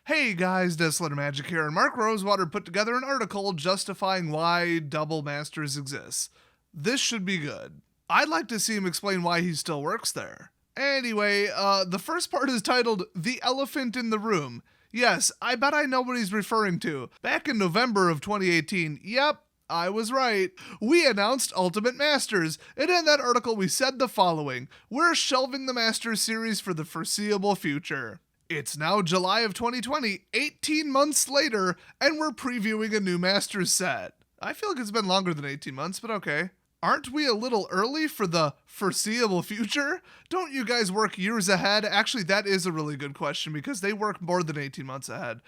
Hey guys, Desolate Magic here, and Mark Rosewater put together an article justifying why Double Masters exists. This should be good. I'd like to see him explain why he still works there. Anyway, the first part is titled The Elephant in the Room. Yes, I bet I know what he's referring to. Back in November of 2018, yep, I was right. We announced Ultimate Masters, and in that article we said the following: we're shelving the Masters series for the foreseeable future. It's now July of 2020, 18 months later, and we're previewing a new Masters set. I feel like it's been longer than 18 months, but okay. Aren't we a little early for the foreseeable future? Don't you guys work years ahead? Actually, that is a really good question because they work more than 18 months ahead.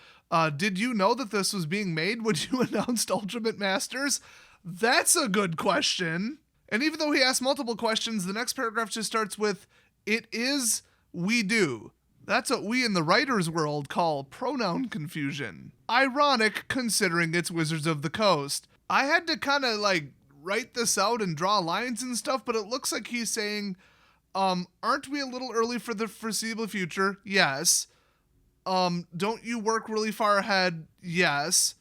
Did you know that this was being made when you announced Ultimate Masters? That's a good question. And even though he asked multiple questions, the next paragraph just starts with, "It is, we do." That's what we in the writer's world call pronoun confusion. Ironic considering it's Wizards of the Coast. I had to kind of write this out and draw lines and stuff, but it looks like he's saying, aren't we a little early for the foreseeable future? Yes. Don't you work really far ahead? Yes.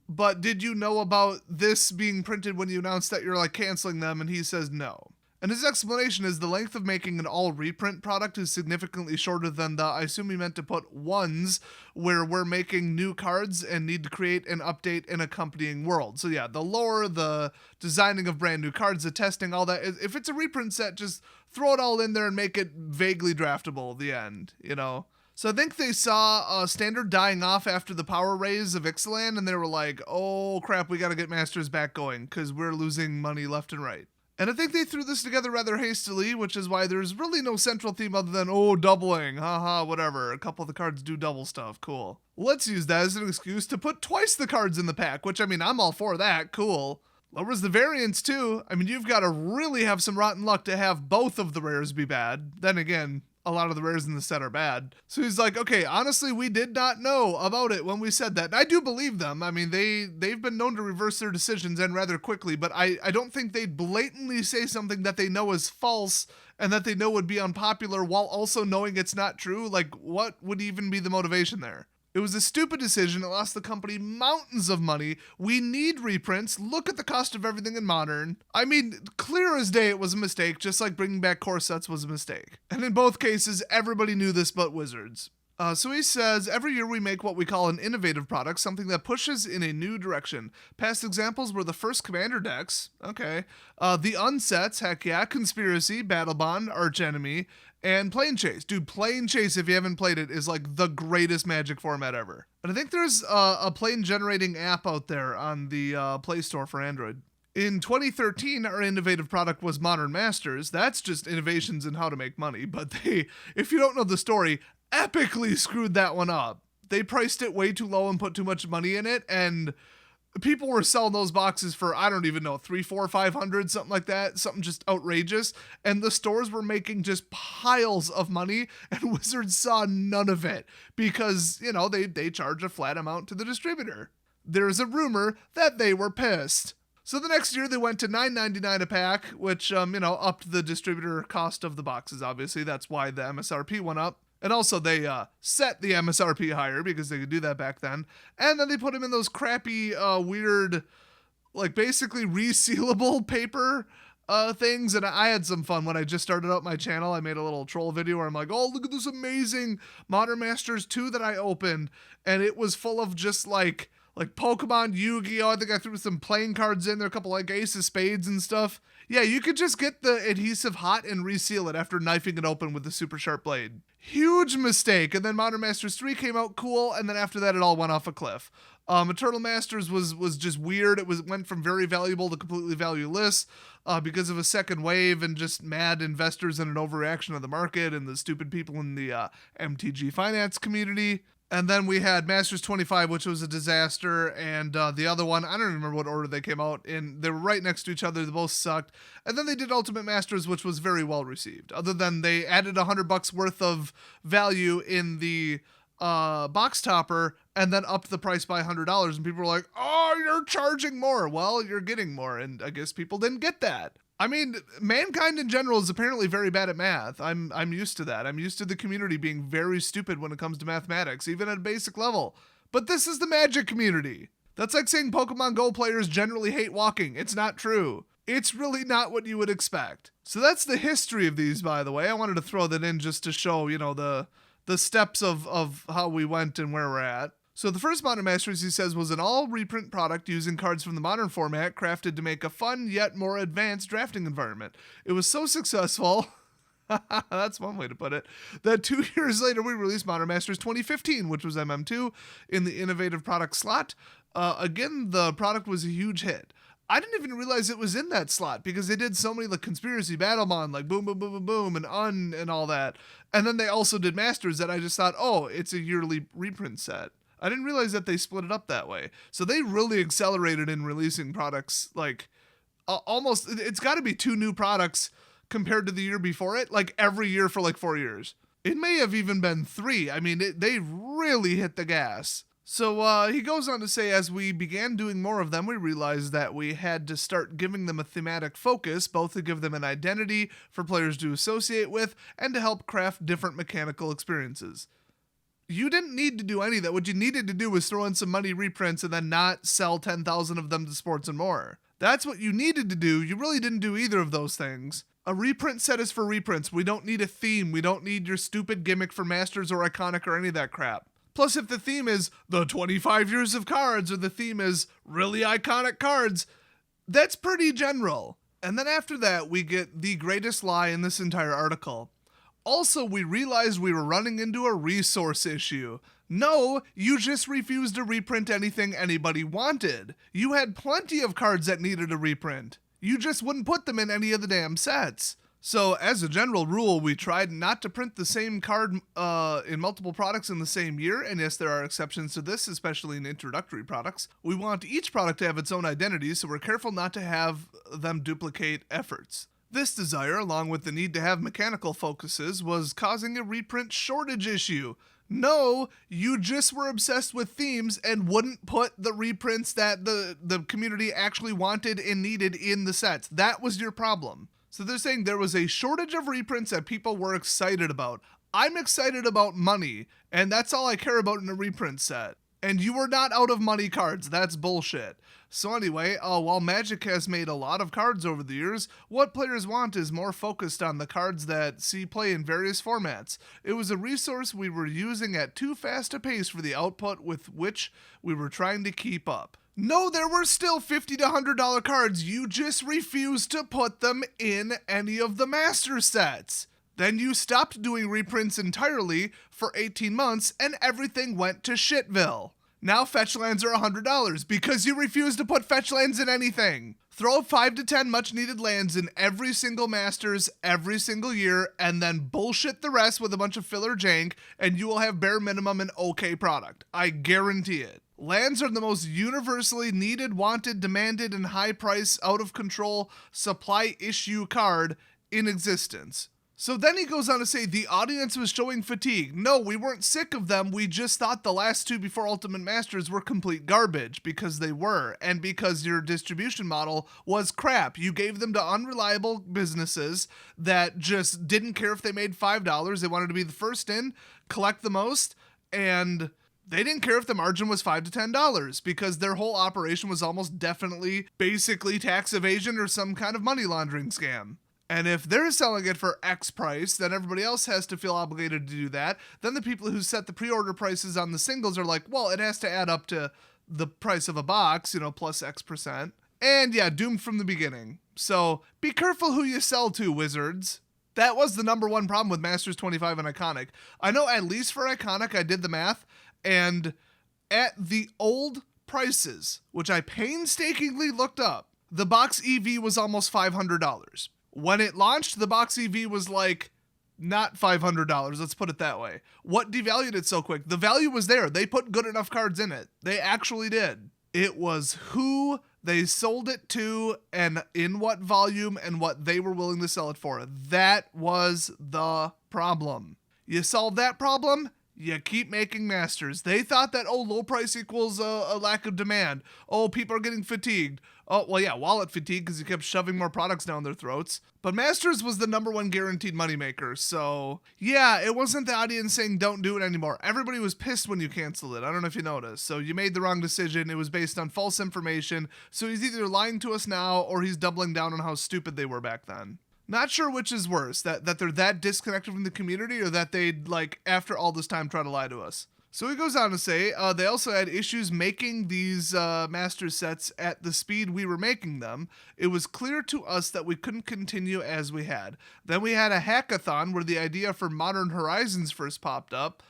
But did you know about this being printed when you announced that you're canceling them? And he says no. And his explanation is the length of making an all reprint product is significantly shorter than I assume he meant to put ones, where we're making new cards and need to create and update an accompanying world. So yeah, the lore, the designing of brand new cards, the testing, all that. If it's a reprint set, just throw it all in there and make it vaguely draftable at the end, So I think they saw Standard dying off after the power raise of Ixalan, and they were like, oh crap, we gotta get Masters back going, because we're losing money left and right. And I think they threw this together rather hastily, which is why there's really no central theme other than, doubling, haha, whatever. A couple of the cards do double stuff, cool. Let's use that as an excuse to put twice the cards in the pack, which, I'm all for that, cool. Lowers the variance, too. You've got to really have some rotten luck to have both of the rares be bad. Then again, a lot of the rares in the set are bad. So he's like, okay, honestly, we did not know about it when we said that. And I do believe them. They've been known to reverse their decisions and rather quickly, but I don't think they'd blatantly say something that they know is false and that they know would be unpopular while also knowing it's not true. What would even be the motivation there? It was a stupid decision. It lost the company mountains of money. We need reprints. Look at the cost of everything in Modern. Clear as day it was a mistake, just like bringing back core sets was a mistake. And in both cases, everybody knew this but Wizards. So he says, every year we make what we call an innovative product, something that pushes in a new direction. Past examples were the first Commander decks, okay, the Unsets, heck yeah, Conspiracy, Battle Bond, Arch Enemy, and Plane Chase. Dude, Plane Chase, if you haven't played it, is the greatest Magic format ever. And I think there's a plane generating app out there on the Play Store for Android. In 2013, our innovative product was Modern Masters. That's just innovations in how to make money. But they, if you don't know the story, epically screwed that one up. They priced it way too low and put too much money in it, and people were selling those boxes for, I don't even know, 300, 400, 500, something like that, something just outrageous. And the stores were making just piles of money, and Wizards saw none of it because, they charge a flat amount to the distributor. There's a rumor that they were pissed. So the next year they went to $9.99 a pack, which, upped the distributor cost of the boxes, obviously. That's why the MSRP went up. And also they set the MSRP higher because they could do that back then. And then they put them in those crappy, weird, basically resealable paper things. And I had some fun when I just started up my channel. I made a little troll video where I'm like, oh, look at this amazing Modern Masters 2 that I opened. And it was full of just like Pokemon, Yu-Gi-Oh! I think I threw some playing cards in there, a couple Ace of Spades and stuff. Yeah, you could just get the adhesive hot and reseal it after knifing it open with a super sharp blade. Huge mistake. And then Modern Masters 3 came out cool, and then after that it all went off a cliff. Eternal Masters was just weird. It went from very valuable to completely valueless because of a second wave and just mad investors and an overreaction of the market and the stupid people in the MTG finance community. And then we had Masters 25, which was a disaster, and the other one, I don't even remember what order they came out in. They were right next to each other. They both sucked. And then they did Ultimate Masters, which was very well received. Other than they added $100 worth of value in the box topper and then upped the price by $100, and people were like, oh, you're charging more. Well, you're getting more, and I guess people didn't get that. I mean, mankind in general is apparently very bad at math. I'm used to that. I'm used to the community being very stupid when it comes to mathematics, even at a basic level. But this is the Magic community. That's like saying Pokemon Go players generally hate walking. It's not true. It's really not what you would expect. So that's the history of these, by the way. I wanted to throw that in just to show, the steps of how we went and where we're at. So the first Modern Masters, he says, was an all reprint product using cards from the modern format, crafted to make a fun yet more advanced drafting environment. It was so successful, that's one way to put it, that 2 years later we released Modern Masters 2015, which was MM2, in the innovative product slot. Again, the product was a huge hit. I didn't even realize it was in that slot because they did so many like Conspiracy Battlemon, like Boom Boom Boom Boom Boom and all that. And then they also did Masters that I just thought, oh, it's a yearly reprint set. I didn't realize that they split it up that way. So they really accelerated in releasing products like almost, it's got to be 2 new products compared to the year before it, like every year for like 4 years. It may have even been 3. I mean, they really hit the gas. So he goes on to say, as we began doing more of them, we realized that we had to start giving them a thematic focus, both to give them an identity for players to associate with and to help craft different mechanical experiences. You didn't need to do any of that. What you needed to do was throw in some money reprints and then not sell 10,000 of them to Sports and More. That's what you needed to do. You really didn't do either of those things. A reprint set is for reprints. We don't need a theme. We don't need your stupid gimmick for Masters or Iconic or any of that crap. Plus, if the theme is the 25 years of cards or the theme is really iconic cards, that's pretty general. And then after that, we get the greatest lie in this entire article. Also, we realized we were running into a resource issue. No, you just refused to reprint anything anybody wanted. You had plenty of cards that needed a reprint. You just wouldn't put them in any of the damn sets. So, as a general rule, we tried not to print the same card in multiple products in the same year, and yes, there are exceptions to this, especially in introductory products. We want each product to have its own identity, so we're careful not to have them duplicate efforts. This desire, along with the need to have mechanical focuses, was causing a reprint shortage issue. No, you just were obsessed with themes and wouldn't put the reprints that the community actually wanted and needed in the sets. That was your problem. So they're saying there was a shortage of reprints that people were excited about. I'm excited about money, and that's all I care about in a reprint set. And you were not out of money cards. That's bullshit. So anyway, while Magic has made a lot of cards over the years, what players want is more focused on the cards that see play in various formats. It was a resource we were using at too fast a pace for the output with which we were trying to keep up. No, there were still $50 to $100 cards. You just refused to put them in any of the master sets. Then you stopped doing reprints entirely for 18 months and everything went to shitville. Now fetch lands are $100 because you refuse to put fetch lands in anything. Throw 5 to 10 much needed lands in every single Masters every single year and then bullshit the rest with a bunch of filler jank and you will have bare minimum an okay product. I guarantee it. Lands are the most universally needed, wanted, demanded, and high price, out of control supply issue card in existence. So then he goes on to say the audience was showing fatigue. No, we weren't sick of them. We just thought the last 2 before Ultimate Masters were complete garbage because they were, and because your distribution model was crap. You gave them to unreliable businesses that just didn't care if they made $5. They wanted to be the first in, collect the most, and they didn't care if the margin was $5 to $10 because their whole operation was almost definitely basically tax evasion or some kind of money laundering scam. And if they're selling it for X price, then everybody else has to feel obligated to do that. Then the people who set the pre-order prices on the singles are like, well, it has to add up to the price of a box, plus X%. And yeah, doomed from the beginning. So be careful who you sell to, Wizards. That was the number one problem with Masters 25 and Iconic. I know at least for Iconic, I did the math, and at the old prices, which I painstakingly looked up, the box EV was almost $500. When it launched, the box EV was like not $500. Let's put it that way. What devalued it so quick? The value was there. They put good enough cards in it. They actually did. It was who they sold it to and in what volume and what they were willing to sell it for. That was the problem. You solve that problem, You keep making masters. They thought that, oh, low price equals a lack of demand. Oh, people are getting fatigued. Oh, well, yeah, wallet fatigue because you kept shoving more products down their throats. But masters was the number one guaranteed moneymaker. So, yeah, it wasn't the audience saying don't do it anymore. Everybody was pissed when you canceled it. I don't know if you noticed. So you made the wrong decision. It was based on false information. So he's either lying to us now or he's doubling down on how stupid they were back then. Not sure which is worse, that they're that disconnected from the community or that they'd, like, after all this time, try to lie to us. So he goes on to say, they also had issues making these master sets at the speed we were making them. It was clear to us that we couldn't continue as we had. Then we had a hackathon where the idea for Modern Horizons first popped up,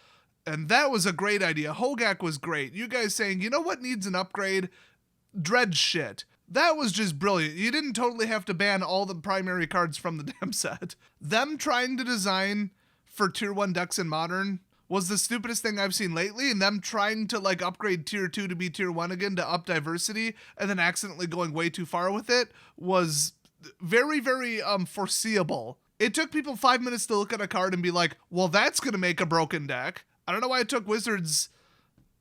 and that was a great idea. Hogak was great. You guys saying, you know what needs an upgrade? Dredge shit. That was just brilliant. You didn't totally have to ban all the primary cards from the damn set. Them trying to design for Tier 1 decks in Modern was the stupidest thing I've seen lately, and them trying to, like, upgrade Tier 2 to be Tier 1 again to up diversity and then accidentally going way too far with it was very, very foreseeable. It took people 5 minutes to look at a card and be like, well, that's going to make a broken deck. I don't know why it took Wizards,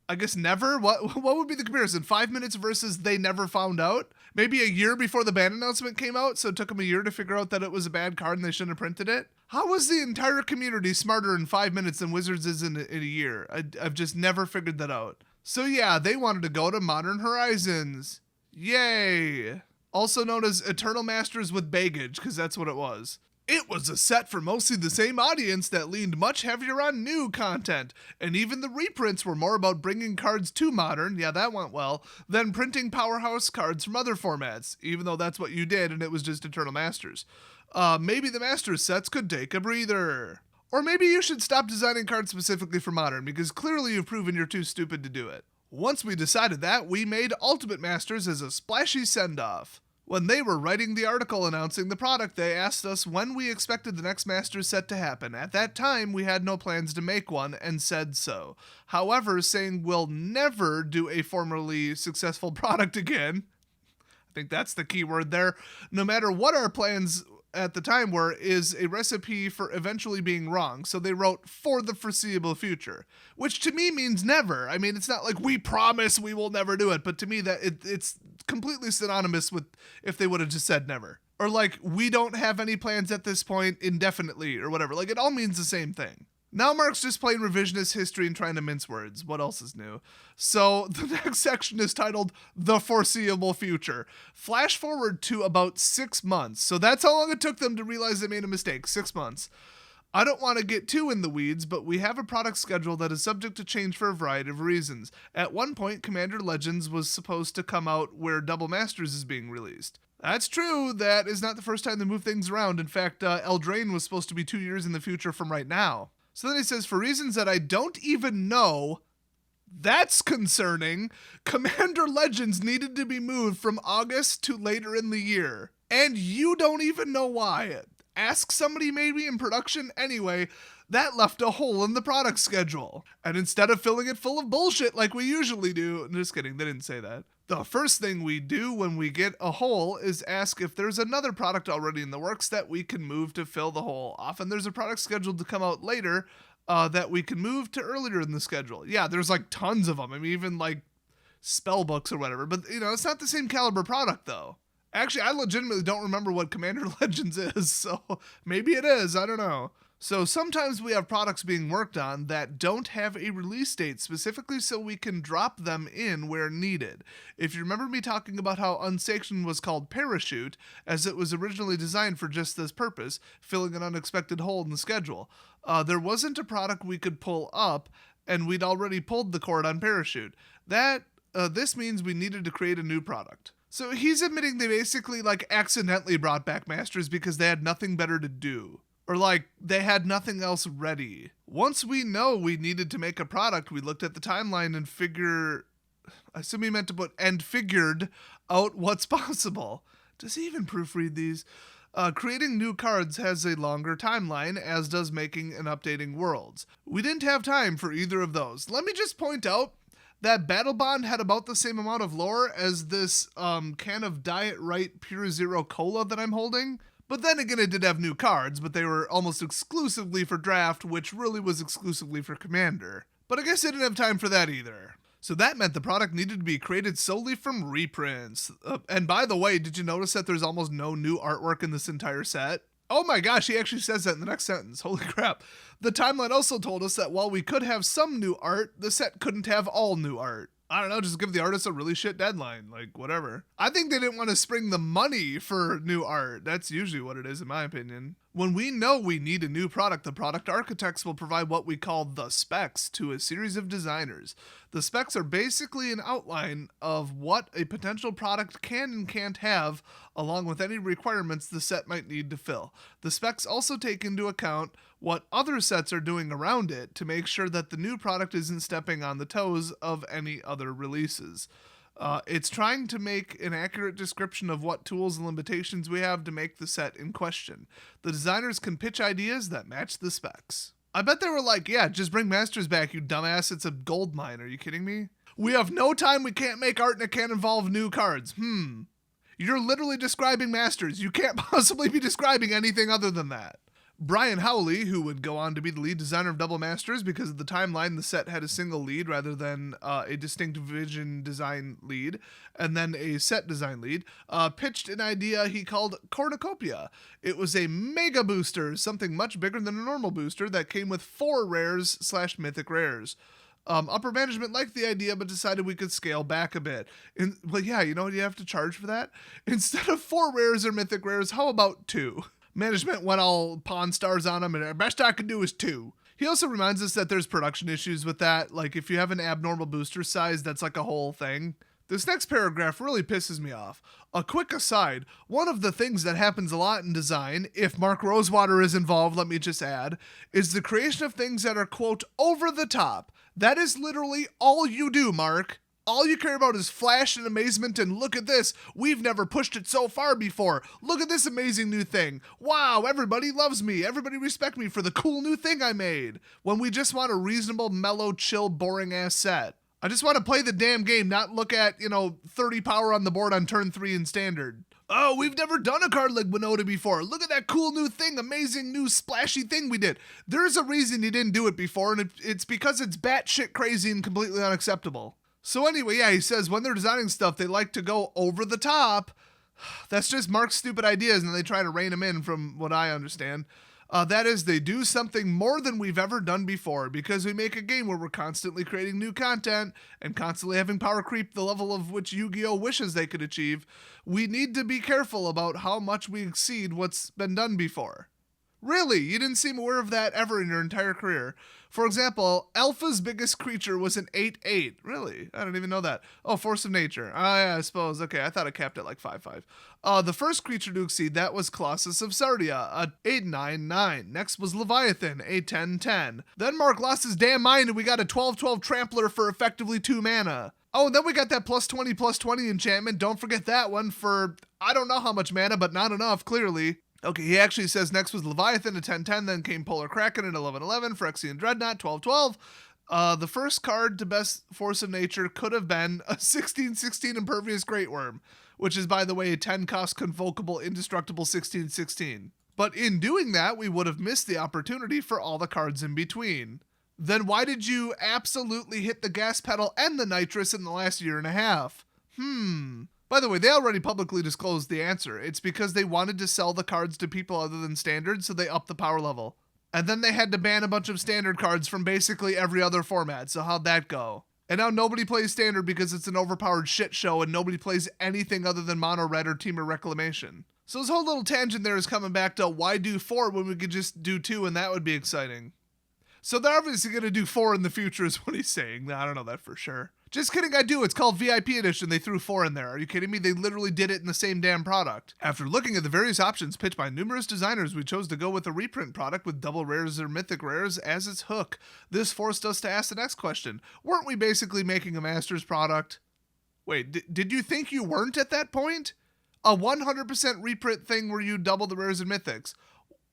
I guess, never? What would be the comparison? 5 minutes versus they never found out? Maybe a year before the ban announcement came out, so it took them a year to figure out that it was a bad card and they shouldn't have printed it? How was the entire community smarter in 5 minutes than Wizards is in a year? I've just never figured that out. So yeah, they wanted to go to Modern Horizons. Yay! Also known as Eternal Masters with Baggage, because that's what it was. It was a set for mostly the same audience that leaned much heavier on new content, and even the reprints were more about bringing cards to Modern, yeah, that went well, than printing powerhouse cards from other formats, even though that's what you did and it was just Eternal Masters. Maybe the Masters sets could take a breather. Or maybe you should stop designing cards specifically for Modern, because clearly you've proven you're too stupid to do it. Once we decided that, we made Ultimate Masters as a splashy send-off. When they were writing the article announcing the product, they asked us when we expected the next Masters set to happen. At that time, we had no plans to make one and said so. However, saying we'll never do a formerly successful product again, I think that's the key word there, no matter what our plans at the time were, is a recipe for eventually being wrong. So they wrote for the foreseeable future, which to me means never. I mean, it's not like we promise we will never do it, but to me that it's completely synonymous with if they would have just said never. Or like, we don't have any plans at this point indefinitely or whatever. Like, it all means the same thing. Now Mark's just playing revisionist history and trying to mince words. What else is new? So the next section is titled The Foreseeable Future. Flash forward to about 6 months. So that's how long it took them to realize they made a mistake. 6 months. I don't want to get too in the weeds, but we have a product schedule that is subject to change for a variety of reasons. At one point, Commander Legends was supposed to come out where Double Masters is being released. That's true. That is not the first time they move things around. In fact, Eldraine was supposed to be 2 years in the future from right now. So then he says, for reasons that I don't even know, that's concerning, Commander Legends needed to be moved from August to later in the year. And you don't even know why. Ask somebody maybe in production anyway. That left a hole in the product schedule. And instead of filling it full of bullshit like we usually do, just kidding, they didn't say that. The first thing we do when we get a hole is ask if there's another product already in the works that we can move to fill the hole. Often there's a product scheduled to come out later that we can move to earlier in the schedule. Yeah, there's like tons of them. I mean, even like spell books or whatever. But, you know, it's not the same caliber product, though. Actually, I legitimately don't remember what Commander Legends is, so maybe it is. I don't know. So sometimes we have products being worked on that don't have a release date specifically so we can drop them in where needed. If you remember me talking about how Unsanctioned was called Parachute, as it was originally designed for just this purpose, filling an unexpected hole in the schedule, there wasn't a product we could pull up, and we'd already pulled the cord on Parachute. This means we needed to create a new product. So he's admitting they basically like accidentally brought back Masters because they had nothing better to do. Or like, they had nothing else ready. Once we know we needed to make a product, we looked at the timeline and I assume he meant to put, and figured out what's possible. Does he even proofread these? Creating new cards has a longer timeline, as does making and updating worlds. We didn't have time for either of those. Let me just point out that Battle Bond had about the same amount of lore as this can of Diet Right Pure Zero Cola that I'm holding. But then again, it did have new cards, but they were almost exclusively for Draft, which really was exclusively for Commander. But I guess they didn't have time for that either. So that meant the product needed to be created solely from reprints. And by the way, did you notice that there's almost no new artwork in this entire set? Oh my gosh, he actually says that in the next sentence. Holy crap. The timeline also told us that while we could have some new art, the set couldn't have all new art. I don't know, just give the artists a really shit deadline, like whatever. I think they didn't want to spring the money for new art. That's usually what it is in my opinion. When we know we need a new product, the product architects will provide what we call the specs to a series of designers. The specs are basically an outline of what a potential product can and can't have, along with any requirements the set might need to fill. The specs also take into account what other sets are doing around it to make sure that the new product isn't stepping on the toes of any other releases. It's trying to make an accurate description of what tools and limitations we have to make the set in question. The designers can pitch ideas that match the specs. I bet they were like, yeah, just bring Masters back, you dumbass. It's a gold mine. Are you kidding me? We have no time. We can't make art and it can't involve new cards. You're literally describing Masters. You can't possibly be describing anything other than that. Brian Howley, who would go on to be the lead designer of Double Masters because of the timeline, the set had a single lead rather than a distinct vision design lead, and then a set design lead, pitched an idea he called Cornucopia. It was a mega booster, something much bigger than a normal booster that came with 4 rares/mythic rares. Upper management liked the idea, but decided we could scale back a bit. Well, yeah, you know what you have to charge for that? Instead of 4 rares or mythic rares, how about 2? Management went all Pawn Stars on him, and the best I could do is 2. He also reminds us that there's production issues with that. Like, if you have an abnormal booster size, that's like a whole thing. This next paragraph really pisses me off. A quick aside, one of the things that happens a lot in design, if Mark Rosewater is involved, let me just add, is the creation of things that are, quote, over the top. That is literally all you do, Mark. All you care about is flash and amazement and look at this. We've never pushed it so far before. Look at this amazing new thing. Wow, everybody loves me. Everybody respect me for the cool new thing I made. When we just want a reasonable, mellow, chill, boring ass set. I just want to play the damn game, not look at, 30 power on the board on turn 3 in standard. Oh, we've never done a card like Winota before. Look at that cool new thing, amazing new splashy thing we did. There's a reason you didn't do it before, and it's because it's batshit crazy and completely unacceptable. So anyway, yeah, he says when they're designing stuff, they like to go over the top. That's just Mark's stupid ideas, and they try to rein them in from what I understand. That is, they do something more than we've ever done before, because we make a game where we're constantly creating new content and constantly having power creep the level of which Yu-Gi-Oh! Wishes they could achieve. We need to be careful about how much we exceed what's been done before. Really? You didn't seem aware of that ever in your entire career. For example, Alpha's biggest creature was an 8/8. Really? I don't even know that. Oh, Force of Nature. Oh, yeah, I suppose. Okay, I thought it capped at like 5/5. The first creature to exceed that was Colossus of Sardia, a 8/9/9. Next was Leviathan, a 10/10. Then Mark lost his damn mind and we got a 12/12 Trampler for effectively 2 mana. Oh, and then we got that +20/+20 enchantment. Don't forget that one for I don't know how much mana, but not enough, clearly. Okay, he actually says next was Leviathan at 10/10, then came Polar Kraken at 11/11, Phyrexian Dreadnought 12/12. The first card to best Force of Nature could have been a 16/16 Impervious Great Worm, which is, by the way, a 10-cost Convocable Indestructible 16/16. But in doing that, we would have missed the opportunity for all the cards in between. Then why did you absolutely hit the gas pedal and the nitrous in the last year and a half? By the way, they already publicly disclosed the answer. It's because they wanted to sell the cards to people other than standard, so they upped the power level. And then they had to ban a bunch of standard cards from basically every other format, so how'd that go? And now nobody plays standard because it's an overpowered shit show and nobody plays anything other than Mono Red or Team of Reclamation. So this whole little tangent there is coming back to why do 4 when we could just do 2 and that would be exciting. So they're obviously going to do 4 in the future is what he's saying. I don't know that for sure. Just kidding, I do. It's called VIP Edition. They threw 4 in there. Are you kidding me? They literally did it in the same damn product. After looking at the various options pitched by numerous designers, we chose to go with a reprint product with double rares or mythic rares as its hook. This forced us to ask the next question. Weren't we basically making a Masters product? Wait, did you think you weren't at that point? A 100% reprint thing where you double the rares and mythics.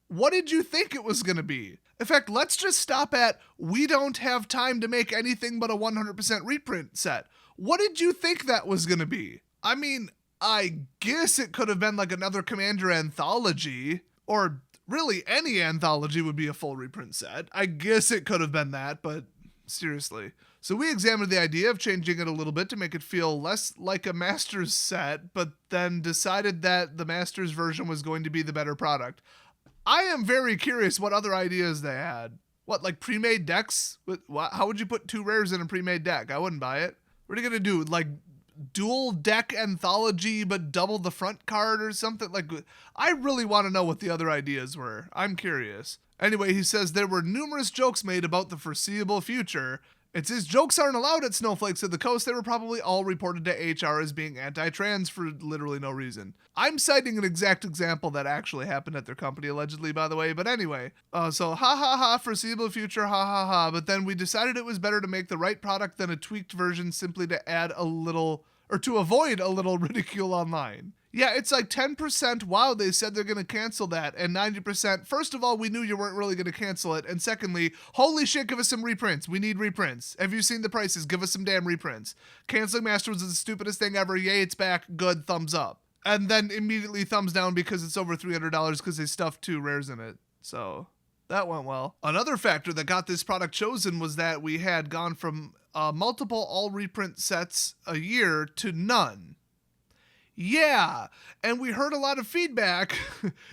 What did you think it was going to be? In fact, let's just stop at, we don't have time to make anything but a 100% reprint set. What did you think that was going to be? I mean, I guess it could have been like another Commander anthology, or really any anthology would be a full reprint set. I guess it could have been that, but seriously. So we examined the idea of changing it a little bit to make it feel less like a Masters set, but then decided that the Masters version was going to be the better product. I am very curious what other ideas they had. What, like pre-made decks? How would you put 2 rares in a pre-made deck? I wouldn't buy it. What are you going to do? Like dual deck anthology but double the front card or something? Like, I really want to know what the other ideas were. I'm curious. Anyway, he says there were numerous jokes made about the foreseeable future. It says jokes aren't allowed at Snowflakes of the Coast. They were probably all reported to HR as being anti-trans for literally no reason. I'm citing an exact example that actually happened at their company, allegedly, by the way. But anyway, so ha ha ha, foreseeable future, ha ha ha. But then we decided it was better to make the right product than a tweaked version simply to add a little, or to avoid a little ridicule online. Yeah, it's like 10%, wow, they said they're going to cancel that, and 90%, first of all, we knew you weren't really going to cancel it, and secondly, holy shit, give us some reprints. We need reprints. Have you seen the prices? Give us some damn reprints. Canceling Masters is the stupidest thing ever. Yay, it's back. Good, thumbs up. And then immediately thumbs down because it's over $300 because they stuffed 2 rares in it. So that went well. Another factor that got this product chosen was that we had gone from multiple all reprint sets a year to none. Yeah, and we heard a lot of feedback.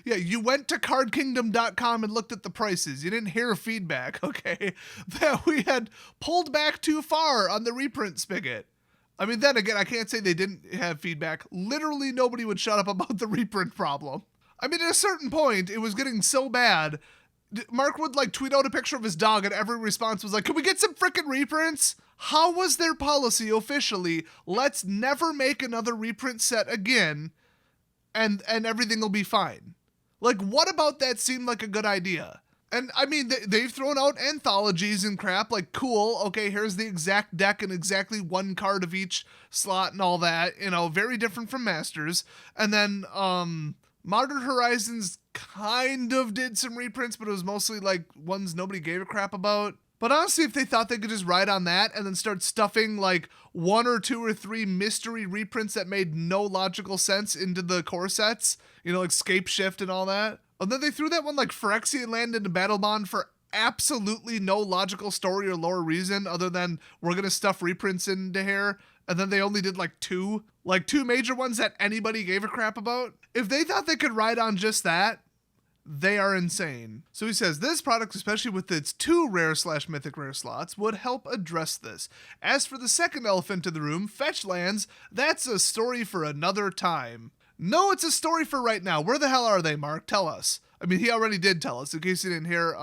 Yeah, you went to cardkingdom.com and looked at the prices. You didn't hear feedback, okay? That we had pulled back too far on the reprint spigot. I mean, then again, I can't say they didn't have feedback. Literally nobody would shut up about the reprint problem. I mean, at a certain point, it was getting so bad, Mark would like tweet out a picture of his dog and every response was like, can we get some freaking reprints? How was their policy officially, let's never make another reprint set again and everything will be fine? Like, what about that seemed like a good idea? And I mean, they've thrown out anthologies and crap, like, cool, okay, here's the exact deck and exactly 1 card of each slot and all that, you know, very different from Masters. And then, Modern Horizons kind of did some reprints, but it was mostly like ones nobody gave a crap about. But honestly, if they thought they could just ride on that and then start stuffing like 1 or 2 or 3 mystery reprints that made no logical sense into the core sets, you know, like Scape Shift and all that. And then they threw that one like Phyrexian Land into Battlebond for absolutely no logical story or lore reason other than we're going to stuff reprints into here. And then they only did like 2 major ones that anybody gave a crap about. If they thought they could ride on just that, they are insane. So he says, this product, especially with its 2 rare/mythic rare slots, would help address this. As for the second elephant in the room, fetch lands, that's a story for another time. No, it's a story for right now. Where the hell are they, Mark? Tell us. I mean, he already did tell us, in case you didn't hear.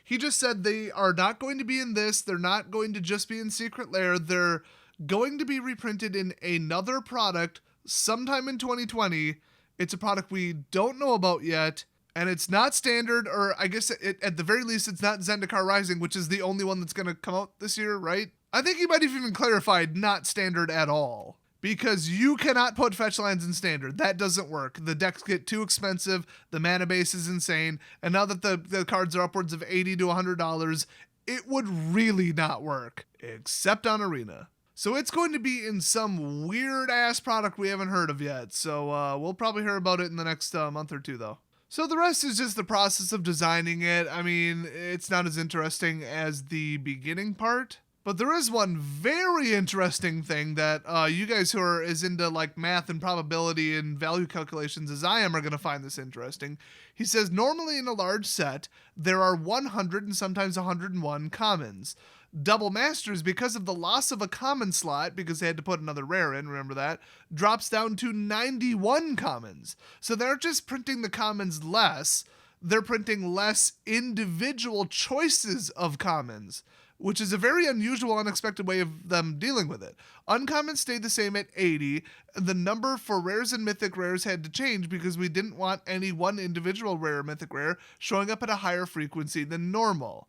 He just said they are not going to be in this. They're not going to just be in Secret Lair. They're going to be reprinted in another product sometime in 2020. It's a product we don't know about yet. And it's not standard, or I guess at the very least, it's not Zendikar Rising, which is the only one that's going to come out this year, right? I think he might have even clarified not standard at all. Because you cannot put fetch lands in standard. That doesn't work. The decks get too expensive, the mana base is insane, and now that the cards are upwards of $80 to $100, it would really not work. Except on Arena. So it's going to be in some weird-ass product we haven't heard of yet. So we'll probably hear about it in the next month or 2, though. So the rest is just the process of designing it. I mean, it's not as interesting as the beginning part. But there is one very interesting thing that you guys who are as into like math and probability and value calculations as I am are going to find this interesting. He says, normally in a large set, there are 100 and sometimes 101 commons. Double Masters, because of the loss of a common slot, because they had to put another rare in, remember that, drops down to 91 commons. So they're just printing the commons less. They're printing less individual choices of commons, which is a very unusual, unexpected way of them dealing with it. Uncommons stayed the same at 80, and the number for rares and mythic rares had to change because we didn't want any one individual rare or mythic rare showing up at a higher frequency than normal.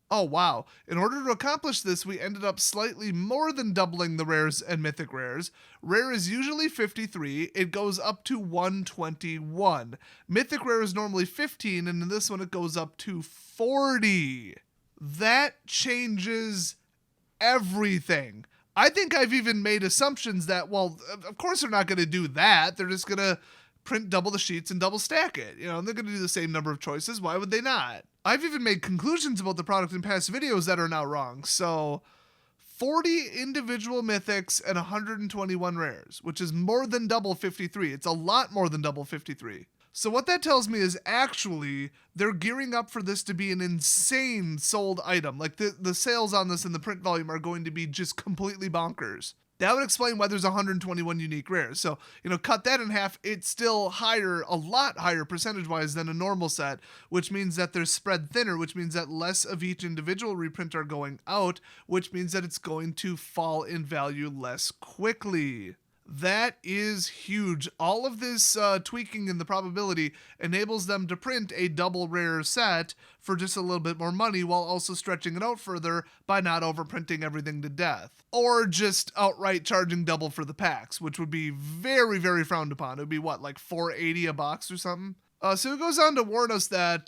Oh wow, in order to accomplish this, we ended up slightly more than doubling the rares and mythic rares. Rare is usually 53, it goes up to 121. Mythic rare is normally 15, and in this one it goes up to 40. That changes everything. I think I've even made assumptions that, well, of course they're not going to do that. They're just going to print double the sheets and double stack it. You know, and they're going to do the same number of choices. Why would they not? I've even made conclusions about the product in past videos that are now wrong. So 40 individual mythics and 121 rares, which is more than double 53. It's a lot more than double 53. So what that tells me is actually they're gearing up for this to be an insane sold item. Like the sales on this and the print volume are going to be just completely bonkers. That would explain why there's 121 unique rares. So, you know, cut that in half, it's still higher, a lot higher percentage-wise than a normal set, which means that they're spread thinner, which means that less of each individual reprint are going out, which means that it's going to fall in value less quickly. That is huge. All of this tweaking in the probability enables them to print a double rare set for just a little bit more money while also stretching it out further by not overprinting everything to death. Or just outright charging double for the packs, which would be very, very frowned upon. It would be what, like $4.80 a box or something? So it goes on to warn us that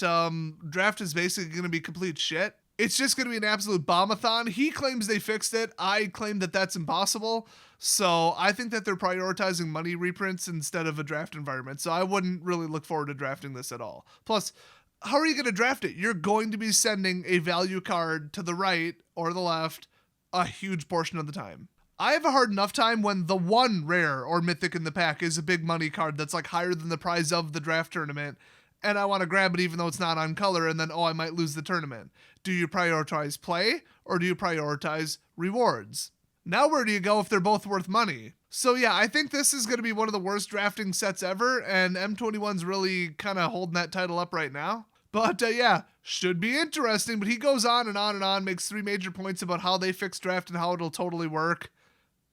draft is basically going to be complete shit. It's just going to be an absolute bombathon. He claims they fixed it. I claim that that's impossible. So I think that they're prioritizing money reprints instead of a draft environment. So I wouldn't really look forward to drafting this at all. Plus, how are you going to draft it? You're going to be sending a value card to the right or the left a huge portion of the time. I have a hard enough time when the one rare or mythic in the pack is a big money card that's like higher than the prize of the draft tournament, and I want to grab it even though it's not on color, and then, oh, I might lose the tournament. Do you prioritize play, or do you prioritize rewards? Now where do you go if they're both worth money? So yeah, I think this is going to be one of the worst drafting sets ever, and M21's really kind of holding that title up right now. But yeah, should be interesting, but he goes on and on and on, makes 3 major points about how they fix draft and how it'll totally work.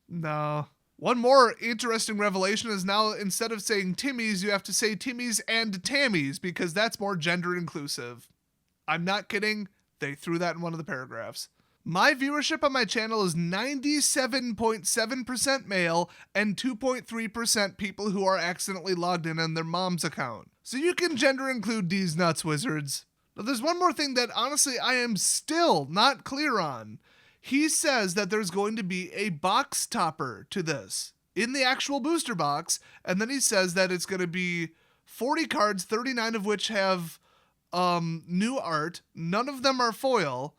No. One more interesting revelation is now instead of saying Timmy's, you have to say Timmy's and Tammy's because that's more gender inclusive. I'm not kidding. They threw that in one of the paragraphs. My viewership on my channel is 97.7% male and 2.3% people who are accidentally logged in on their mom's account. So you can gender include these nuts, wizards. Now there's one more thing that honestly I am still not clear on. He says that there's going to be a box topper to this in the actual booster box. And then he says that it's going to be 40 cards, 39 of which have new art. None of them are foil,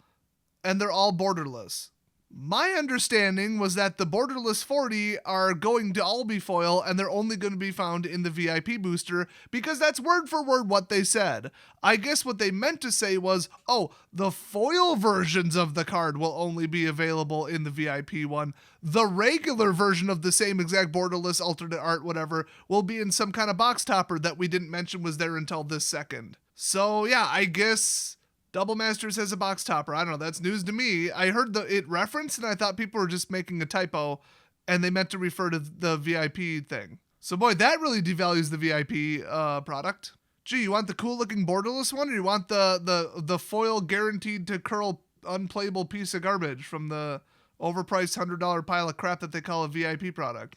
and they're all borderless. My understanding was that the borderless 40 are going to all be foil and they're only going to be found in the VIP booster because that's word for word what they said. I guess what they meant to say was, oh, the foil versions of the card will only be available in the VIP one. The regular version of the same exact borderless alternate art, whatever, will be in some kind of box topper that we didn't mention was there until this second. So yeah, I guess Double Masters has a box topper. I don't know. That's news to me. I heard it referenced, and I thought people were just making a typo, and they meant to refer to the VIP thing. So, boy, that really devalues the VIP product. Gee, you want the cool-looking borderless one, or you want the foil guaranteed to curl unplayable piece of garbage from the overpriced $100 pile of crap that they call a VIP product?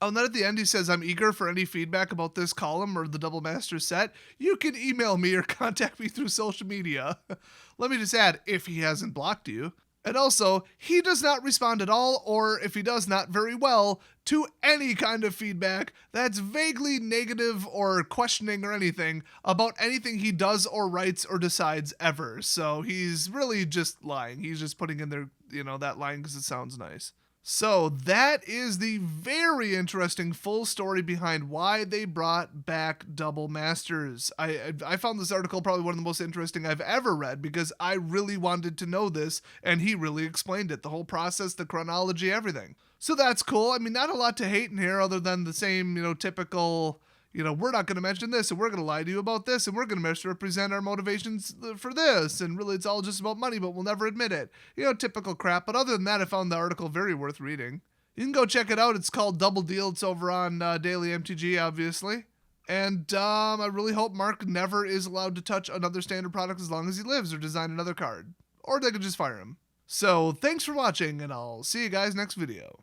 Oh, and then at the end he says, I'm eager for any feedback about this column or the Double Master set. You can email me or contact me through social media. Let me just add, if he hasn't blocked you. And also, he does not respond at all, or if he does, not very well, to any kind of feedback that's vaguely negative or questioning or anything about anything he does or writes or decides ever. So he's really just lying. He's just putting in there, that line because it sounds nice. So that is the very interesting full story behind why they brought back Double Masters. I found this article probably one of the most interesting I've ever read because I really wanted to know this, and he really explained it, the whole process, the chronology, everything. So that's cool. I mean, not a lot to hate in here other than the same, typical, we're not going to mention this, and we're going to lie to you about this, and we're going to misrepresent our motivations for this, and really it's all just about money, but we'll never admit it. Typical crap. But other than that, I found the article very worth reading. You can go check it out. It's called Double Deal. It's over on Daily MTG, obviously. And I really hope Mark never is allowed to touch another standard product as long as he lives or design another card. Or they could just fire him. So thanks for watching, and I'll see you guys next video.